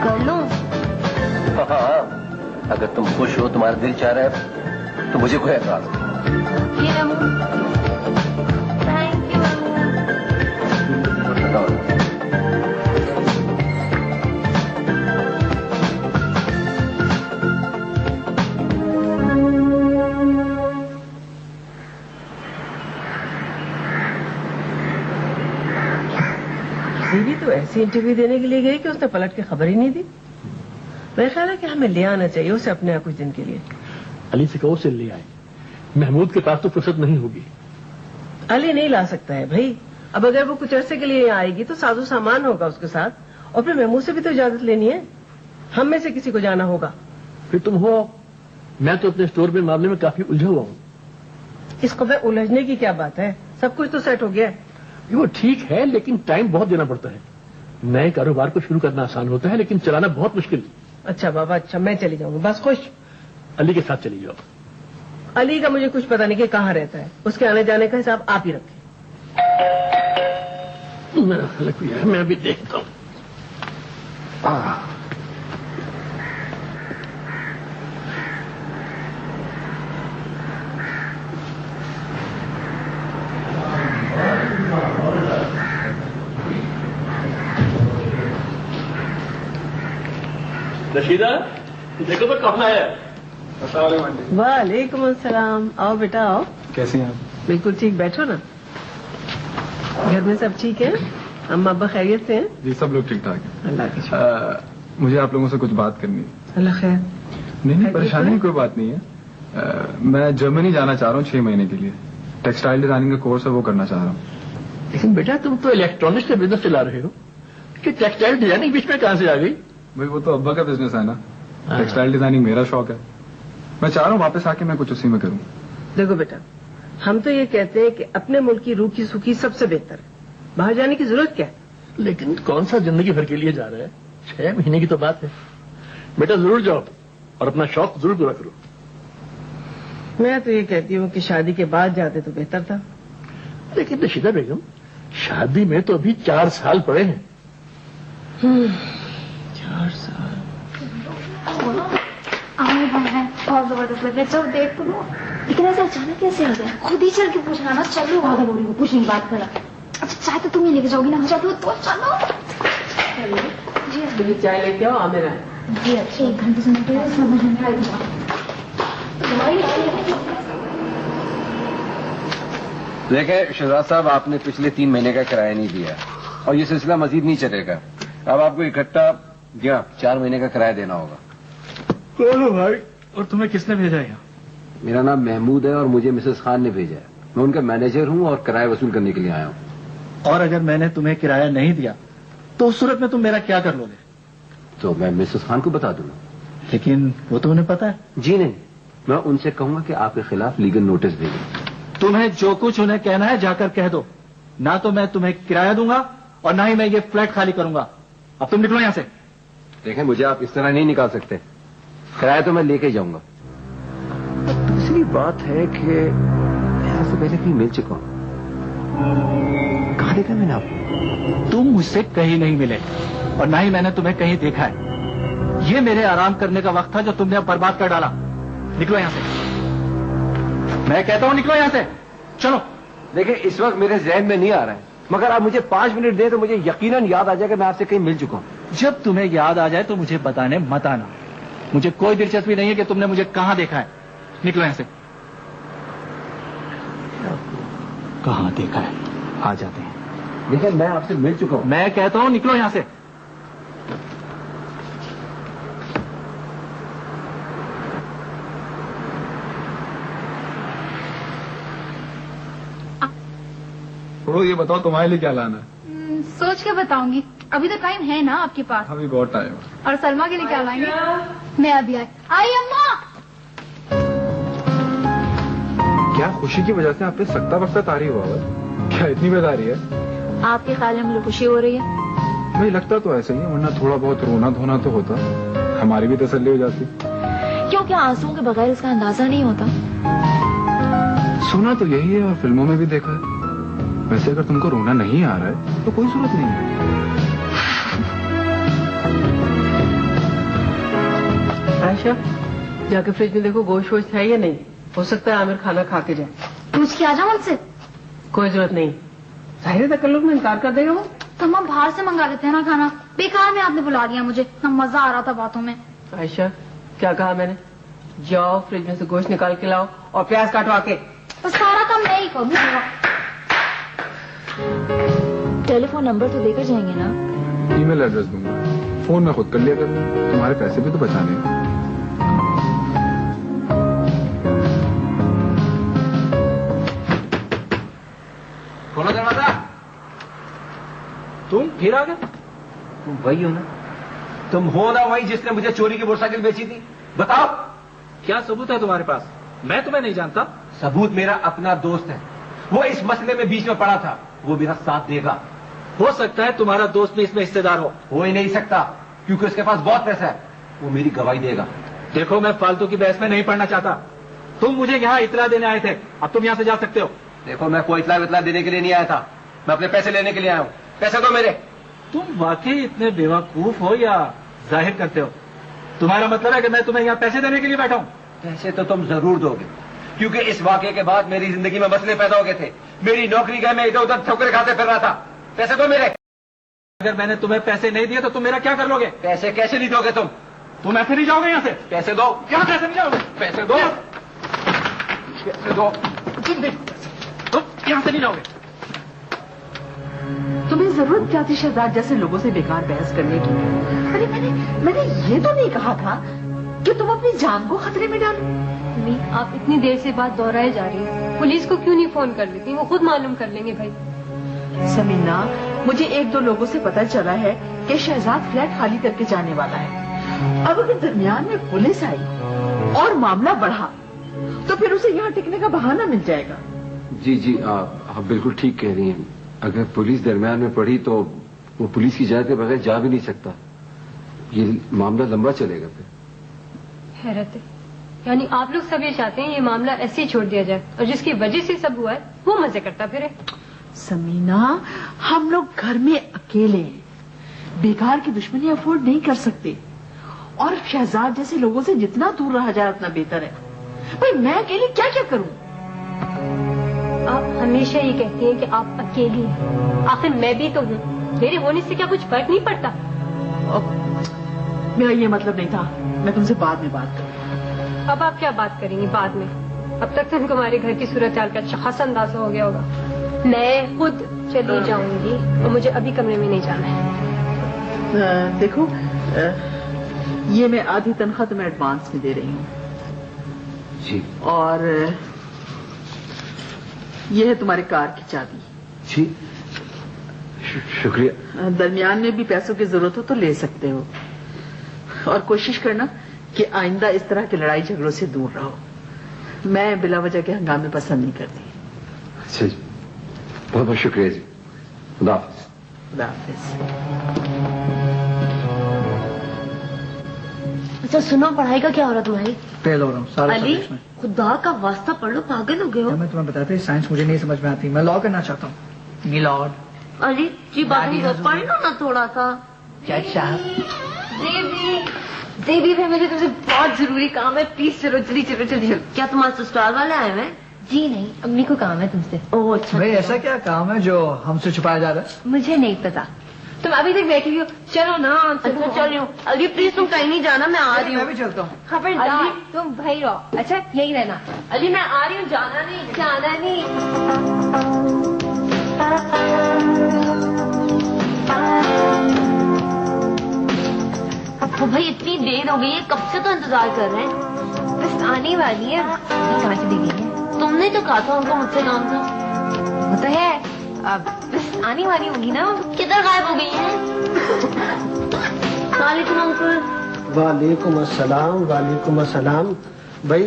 कर लूं?
हाँ, अगर तुम खुश हो, तुम्हारा दिल चाह रहा है तो मुझे कोई एतराज नहीं।
ये महमूद, थैंक यू महमूद।
दीदी तो ऐसी इंटरव्यू देने के लिए गई कि उसने पलट के खबर ही नहीं दी। मेरा ख्याल है कि हमें ले आना चाहिए उसे अपने यहाँ कुछ दिन के लिए।
अली से कहो से ले आए, महमूद के पास तो फुर्सत नहीं होगी।
अली नहीं ला सकता है भाई। अब अगर वो कुछ अरसे के लिए यहाँ आएगी तो साजो सामान होगा उसके साथ, और फिर महमूद से भी तो इजाजत लेनी है। हम में से किसी को जाना होगा।
फिर तुम हो, मैं तो अपने स्टोर में मामले में काफी उलझा हुआ हूँ।
इसको मैं उलझने की क्या बात है, सब कुछ तो सेट हो गया है।
वो ठीक है, लेकिन टाइम बहुत देना पड़ता है। नए कारोबार को शुरू करना आसान होता है, लेकिन चलाना बहुत मुश्किल।
अच्छा बाबा, अच्छा मैं चली जाऊंगी, बस खुश।
अली के साथ चली जाओ।
अली का मुझे कुछ पता नहीं कि कहाँ रहता है, उसके आने जाने का हिसाब आप ही रखें।
मैं अभी देखता हूँ। रशीदा, देखो तो कौन आया।
वालेकुम अस्सलाम। आओ बेटा आओ।
कैसी हैं आप?
बिल्कुल ठीक, बैठो ना। घर में सब ठीक है? अम्मा अब्बा खैरियत से हैं?
जी सब लोग ठीक ठाक हैं।
अल्लाह की शुक्र।
मुझे आप लोगों से कुछ बात करनी है।
अल्लाह खैर।
नहीं परेशानी की कोई बात नहीं है। मैं जर्मनी जाना चाह रहा हूँ 6 महीने के लिए। टेक्सटाइल डिजाइनिंग का कोर्स है, वो करना चाह रहा हूँ।
लेकिन बेटा तुम तो इलेक्ट्रॉनिक्स का बिजनेस चला रहे हो, कि टेक्सटाइल डिजाइनिंग बीच में कहां से आ गई?
भाई वो तो अब्बा का बिजनेस है ना, टेक्सटाइल डिजाइनिंग मेरा शौक है। मैं चाह रहा हूँ वापस आके मैं कुछ उसी में करूँ।
देखो बेटा, हम तो ये कहते हैं कि अपने मुल्क की रूखी सूखी सबसे बेहतर है, बाहर जाने की जरूरत क्या है?
लेकिन कौन सा जिंदगी भर के लिए जा रहा है? 6 महीने की तो बात है। बेटा जरूर जाओ और अपना शौक जरूर पूरा करो।
मैं तो ये कहती हूँ कि शादी के बाद जाते तो बेहतर था।
लेकिन रशीदा बेगम, शादी में तो अभी 4 साल पड़े हैं।
4 साल।
बहुत जबरदस्त लग रहा है, चलो देख तो लो। लेकिन ऐसा अचानक कैसे हो गया? खुद ही चल के पूछना ना। चलो भागा बोली को पूछने की बात करा। अच्छा चाय तो तुम ही लेके जाओगी ना, हो जाती हो तो चलो।
जी चाय लेके आओ। मेरा
जी अच्छा, 1 घंटे से मैं समझ में आएगा।
देखें शहजाद साहब, आपने पिछले 3 महीने का किराया नहीं दिया और ये सिलसिला मजीद नहीं चलेगा। अब आपको इकट्ठा 4 महीने का किराया देना होगा।
बोलो भाई। और तुम्हें किसने भेजा है?
मेरा नाम महमूद है और मुझे मिसेस खान ने भेजा है। मैं उनका मैनेजर हूँ और किराया वसूल करने के लिए आया हूँ।
और अगर मैंने तुम्हें किराया नहीं दिया तो उस सूरत में तुम मेरा क्या कर लोगे?
तो मैं मिसेस खान को बता दूंगा।
लेकिन वो तो उन्हें पता है।
जी नहीं, मैं उनसे कहूंगा कि आपके खिलाफ लीगल नोटिस दे दें।
तुम्हें जो कुछ उन्हें कहना है जाकर कह दो। ना तो मैं तुम्हें किराया दूंगा और ना ही मैं ये फ्लैट खाली करूंगा। अब तुम निकलो यहां से।
देखें मुझे आप इस तरह नहीं निकाल सकते, किराया तो मैं लेके जाऊंगा। दूसरी बात है कि मैं आपसे पहले कहीं मिल चुका हूं। कहां देखा मैंने आपको?
तुम मुझसे कहीं नहीं मिले और ना ही मैंने तुम्हें कहीं देखा है। ये मेरे आराम करने का वक्त था जो तुमने अब बर्बाद कर डाला। निकलो यहां से, मैं कहता हूं निकलो यहां से। चलो।
देखिए इस वक्त मेरे जहन में नहीं आ रहा है, मगर आप मुझे 5 मिनट दें तो मुझे यकीनन याद आ जाएगा मैं आपसे कहीं मिल चुका हूं।
जब तुम्हें याद आ जाए तो मुझे बताने मत आना। मुझे कोई दिलचस्पी नहीं है कि तुमने मुझे कहां देखा है। निकलो यहां से। कहां देखा है? आ जाते हैं।
लेकिन मैं आपसे मिल चुका हूं।
मैं कहता हूं निकलो यहां से।
तो ये बताओ तुम्हारे लिए क्या लाना है?
सोच के बताऊंगी, अभी तो टाइम है ना आपके पास।
अभी बहुत टाइम है।
और सलमा के लिए क्या लाएंगे? मैं अभी आई अम्मा।
क्या खुशी की वजह से आप पे सख्ता वक्ता तारी हुआ है? क्या इतनी बेदारी है?
आपके ख्याल में मुझे खुशी हो रही है?
भाई लगता तो ऐसा ही है, वरना थोड़ा बहुत रोना धोना तो होता, हमारी भी तसल्ली हो जाती।
क्योंकि आंसुओं के बगैर इसका अंदाजा नहीं होता।
सुना तो यही है और फिल्मों में भी देखा है। वैसे अगर तुमको रोना नहीं आ रहा है तो कोई जरूरत नहीं है।
आयशा, जाके फ्रिज में देखो गोश्त वोश्त है या नहीं। हो सकता है आमिर खाना खा के जाए।
पूछ के आ जाओ मुझसे।
कोई जरूरत नहीं, जाहिर है तकल्लुफ में इनकार कर देगा वो।
तो हम बाहर से मंगा लेते हैं ना खाना। बेकार में आपने बुला लिया मुझे, ना मजा आ रहा था बातों में।
आयशा, क्या कहा मैंने? जाओ फ्रिज में से गोश्त निकाल के लाओ और प्याज काटवा के।
तो सारा काम मैं ही करूँगा। टेलीफोन नंबर तो देकर जाएंगे ना?
ईमेल एड्रेस दूंगा, फोन में खुद कर लिया कर। तुम्हारे पैसे भी तो बचाने हैं।
खोलो दरवाजा।
तुम फिर आ गए?
तुम वही हो ना? तुम हो ना वही जिसने मुझे चोरी की मोटरसाइकिल बेची थी? बताओ
क्या सबूत है तुम्हारे पास? मैं तुम्हें नहीं जानता।
सबूत मेरा अपना दोस्त है, वो इस मसले में बीच में पड़ा था, वो मेरा साथ देगा।
हो सकता है तुम्हारा दोस्त भी इसमें हिस्सेदार हो
ही नहीं सकता, क्योंकि उसके पास बहुत पैसा है, वो मेरी गवाही देगा।
देखो, मैं फालतू की बहस में नहीं पड़ना चाहता। तुम मुझे यहाँ इतला देने आए थे, अब तुम यहाँ से जा सकते हो।
देखो, मैं कोई इतला देने के लिए नहीं आया था, मैं अपने पैसे लेने के लिए आया हूँ। पैसे दो मेरे।
तुम वाकई इतने बेवकूफ हो या जाहिर करते हो? तुम्हारा मतलब है कि मैं तुम्हें यहाँ पैसे देने के लिए बैठा हूँ?
पैसे तो तुम जरूर दोगे, क्योंकि इस वाकये के बाद मेरी जिंदगी में मसले पैदा हो गए थे। मेरी नौकरी गए, मैं इधर उधर ठोकरे खाते फिर रहा था। पैसे दो मेरे।
अगर मैंने तुम्हें पैसे नहीं दिए तो तुम मेरा क्या कर लोगे?
पैसे कैसे नहीं दोगे तुम?
तुम ऐसे नहीं जाओगे यहाँ से।
पैसे दो।
क्या पैसे नहीं जाओगे?
पैसे दो। पैसे दो।
तुम यहाँ से नहीं जाओगे।
तुम्हें जरूरत क्या थी शहजाद जैसे लोगों से बेकार बहस करने की? अरे मैंने ये तो नहीं कहा था कि तुम अपनी जान को खतरे में डालो।
मम्मी, आप इतनी देर से बात दोहराए जा रही है। पुलिस को क्यों नहीं फोन कर लेती? वो खुद मालूम कर लेंगे भाई।
समीना, मुझे एक दो लोगों से पता चला है कि शहजाद फ्लैट खाली करके जाने वाला है। अब अगर दरमियान में पुलिस आई और मामला बढ़ा तो फिर उसे यहाँ टिकने का बहाना मिल जाएगा।
जी जी, आप बिल्कुल ठीक कह रही हैं। अगर पुलिस दरमियान में पड़ी तो वो पुलिस की इजाजत के बगैर जा भी नहीं सकता। ये मामला लंबा चलेगा फिर।
हैरत है, यानी आप लोग सब ये चाहते हैं ये मामला ऐसे ही छोड़ दिया जाए और जिसकी वजह से सब हुआ है वो मजे करता फिरे।
समीना, हम लोग घर में अकेले हैं, बेकार की दुश्मनी अफोर्ड नहीं कर सकते और शहजाद जैसे लोगों से जितना दूर रहा जाए उतना बेहतर है। भाई मैं अकेले क्या क्या करूं?
आप हमेशा ये कहती हैं कि आप अकेली हैं, आखिर मैं भी तो हूँ। मेरे होने से क्या कुछ फर्क नहीं पड़ता?
मेरा ये मतलब नहीं था, मैं तुमसे बाद में बात करूँ।
अब आप क्या बात करेंगी बाद में? अब तक तो इनको हमारे घर की सूरत हाल का अच्छा खासा अंदाजा हो गया होगा। मैं खुद चली जाऊंगी और मुझे अभी कमरे में नहीं जाना है।
देखो, ये मैं आधी तनख्वाह तुम्हें एडवांस में दे रही हूँ
जी,
और ये है तुम्हारी कार की चाबी।
जी, शुक्रिया।
दरमियान में भी पैसों की जरूरत हो तो ले सकते हो और कोशिश करना कि आइंदा इस तरह के लड़ाई झगड़ों से दूर रहो। मैं बिला वजह के हंगामे पसंद नहीं करती।
अच्छा जी, बहुत बहुत शुक्रिया जी। खुदा हाफिज।
खुदा हाफिज।
अच्छा सुनो, पढ़ाई का क्या हो रहा तुम्हारी?
फेल हो रहा हूँ सारा
अली,
सब्जेक्ट में।
खुदा का वास्ता पढ़ लो, पागल हो गए हो।
मैं तुम्हें बताती, साइंस मुझे नहीं समझ में आती, मैं लॉ करना चाहता हूँ। मिलॉर्ड।
अली जी, बात पढ़ लो ना थोड़ा सा।
जज साहब।
देवी भाई, मुझे तुमसे बहुत जरूरी काम है, प्लीज चलो जल्दी चलो जल्दी चलो। क्या तुम्हारे ससुराल वाले आए हैं? जी नहीं, अम्मी को काम है तुमसे। ओह अच्छा।
भाई ऐसा क्या काम है जो हमसे छुपाया जा रहा है?
मुझे नहीं पता, तुम अभी तक बैठी हो। चलो ना। अच्छा चल रही हूँ। अली प्लीज तुम कहीं नहीं जाना, मैं आ रही हूँ।
मैं भी चलता हूँ।
खबरदार तुम भाई रहो। अच्छा यही रहना। अली मैं आ रही हूँ, जाना नहीं, जाना नहीं। अब भाई इतनी देर हो गई है, कब से तो इंतजार कर रहे हैं।
बस आने वाली है। कहाँ चली गई है?
तुमने तो कहा था उनको मुझसे काम था।
वो तो है, अब बस आने वाली होगी ना।
किधर गायब हो गई है? वालेकुम अंकल।
वालेकुम अस्सलाम। वालेकुम अस्सलाम। भाई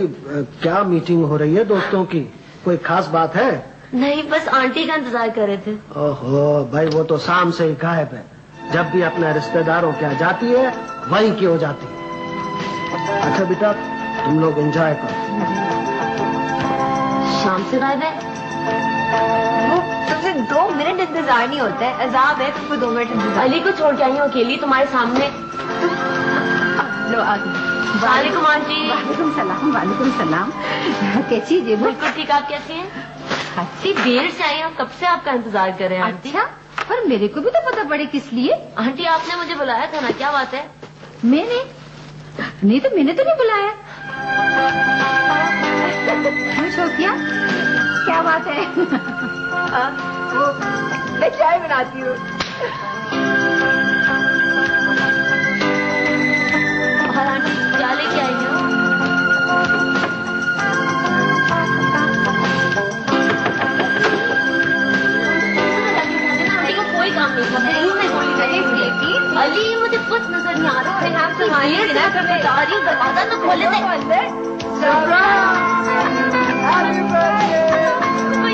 क्या मीटिंग हो रही है दोस्तों की? कोई खास बात है?
नहीं, बस आंटी का इंतजार कर रहे थे।
ओहो भाई, वो तो शाम से ही गायब है। जब भी अपने रिश्तेदारों के यहाँ जाती है वहीं की हो जाती है। अच्छा बेटा, तुम लोग एंजॉय करो।
शाम से गायब है?
वो तुमसे 2 मिनट इंतजार नहीं होता है, अजाब है तुमको 2 मिनट इंतजार।
अली को छोड़ के आई हूँ अकेली तुम्हारे सामने।
लो आ गई।
वालेकुम आंटी।
वालेकुम सलाम। वालेकुम सलाम। कैसी है जेबू?
बिल्कुल ठीक। आप कैसी हैं? अच्छी देर से आई हूँ, कब से आपका इंतजार कर रहे हैं आंटी।
अच्छा, पर मेरे को भी तो पता पड़े किस लिए।
आंटी आपने मुझे बुलाया था ना, क्या बात है?
मैंने नहीं तो नहीं बुलाया। शोकिया, क्या बात है? मैं चाय बनाती हूँ।
और आंटी क्या लेके आई हो? आंटी को कोई काम नहीं था, अली मुझे कुछ नजर नहीं आ रहा। दरवाजा तो खोले थे।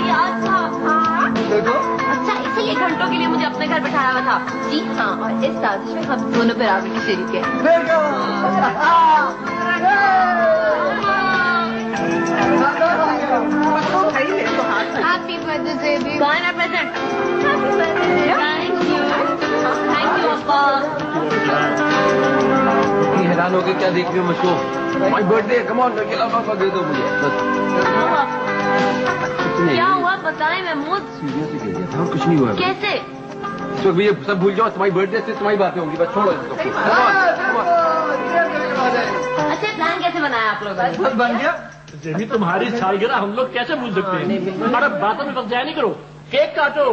याद था। अच्छा, इसलिए घंटों के लिए मुझे अपने घर बिठाया हुआ था। जी हाँ, और इस साजिश में हम दोनों बराबर की शरीक हैं।
Happy birthday baby.
कौन है प्रेजेंट? थैंक यू अब्बा।
हैरान हो गए, क्या देख रही हो मुझको? माय बर्थडे, कम ऑन, अकेला दे दो मुझे बस।
क्या हुआ बताएं महमूद?
सीरियसली कह दिया था, कुछ नहीं हुआ।
कैसे?
तो ये सब भूल जाओ, तुम्हारी बर्थडे से तुम्हारी बातें होंगी, बस छोड़ो इसको।
अच्छा, प्लान कैसे बनाया आप लोगों ने?
बन गया।
जेबी, तुम्हारी सालगिरह हम लोग कैसे भूल सकते हैं? अरे बातों में जाया नहीं करो, केक काटो।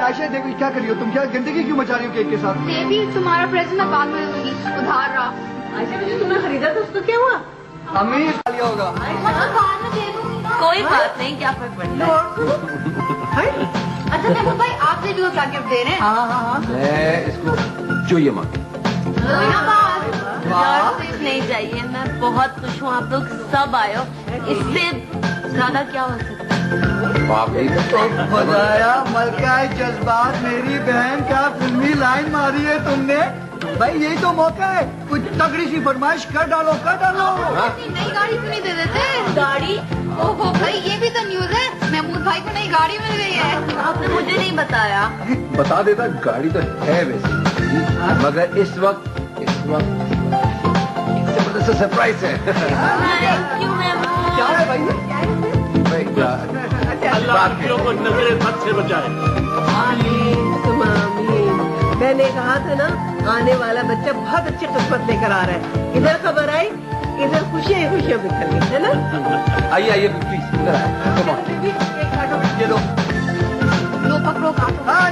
आशा देखो क्या करियो तुम, क्या गंदगी क्यों मचा रही हो केक के साथ?
बेबी, तुम्हारा प्रेजेंट मैं बाद में दूंगी, उधार रहा।
आशा, मुझे तुमने खरीदा था, उसको क्या हुआ?
अम्मी लिया होगा।
बाद में दे दूंगी।
कोई बात नहीं, क्या फर्क पड़ता है?
अच्छा महमूद भाई, आप से जो क्या गिफ्ट दे रहे हैं?
हाँ।
मैं इसको चाहिए माँ।
कुछ नहीं चाहिए, मैं बहुत खुश हूँ आप लोग सब आए हो, इससे ज्यादा क्या हो सकता है?
खुदाया मलकाए जज्बात, मेरी बहन, क्या फिल्मी लाइन मारी है तुमने। भाई यही तो मौका है, कुछ तगड़ी सी फरमाइश कर डालो।
नई गाड़ी क्यों नहीं दे देते? गाड़ी? ओहो भाई, ये भी तो न्यूज है, महमूद भाई को नई गाड़ी मिल गई है।
आपने मुझे नहीं बताया।
बता देता, गाड़ी तो है वैसे, मगर इस वक्त जबरदस्त सरप्राइज है।
Thank you Mahmood.
क्या है भाई?
अल्लाह को नजरे बद से बचाए।
मैंने कहा था ना, आने वाला बच्चा बहुत अच्छी किस्मत लेकर आ रहा है। इधर खबर आई, इधर खुशियाँ बिखर गई, है ना?
आइए प्लीज, इधर आइए।
ये लो
पकड़ो, काटो।
हार